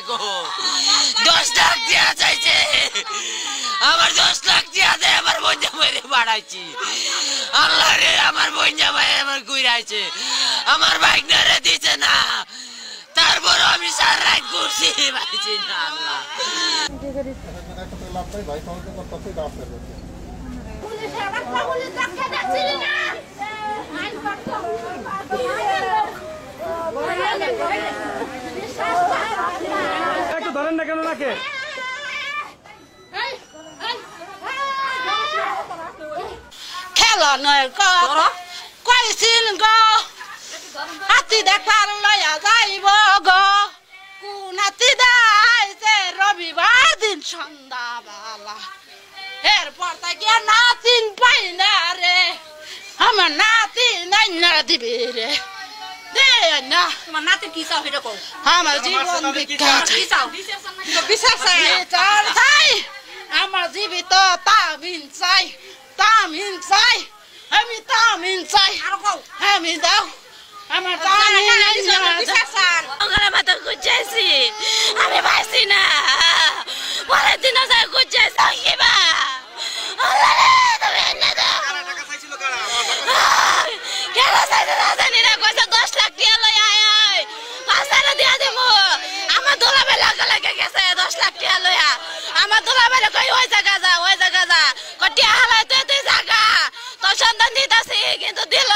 গো 10 লাখ দিয়া চাইছে আমার 10 লাখ দিয়া দে আমার বোন জামাইরে বাড়াইছি আল্লাহ রে আমার বোন জামাই আমার কইরাইছে আমার বাইক ধরে দিছে না তারপর আমি সারা রাত ঘুরছি পাইছি না আল্লাহ ভাই ফোন করতে দাও পুলিশ আবার পুলিশ রাখতে যাচ্ছিল না আইন করতে একটু ধরেন না কেন নাকে খেলা নয় কইছিল গো হাতি দেখার লয়া যাইব গো কোন হাতি দাইছে রবিবার দিন সন্ধ্যাবেলা এরপর তাকে নাতিন পাই না রে আমার নাতি নাই না দিবি রে না তোমার নাতি কি চাও এটা কও আমার জীবন বিখ্যাত কি চাও বিচার চাই আমার জীবিত তামিন চাই আমি তামিন চাই আর কও আমি দাও আমার তামিন বিচার চান ওখানে মাথা গুজাইছি আমি পাইছি না পরের দিন যায় গুজাইছি কিবা আল্লাহ রে তুমি এনে দাও টাকা চাইছিল কারা কেন চাইছে না জানি না কইছে 10 লাখ টাকা লই আয় পাঁচটা দিয়া দেবো আমার দোলাবে লাগে গেছে 10 লাখ টাকা লইয়া আমার দোলাবে কই ওই জায়গা যা কটিয়া হালাইতে তুই জায়গা তোর সন্তান দিতাছি কিন্তু দিল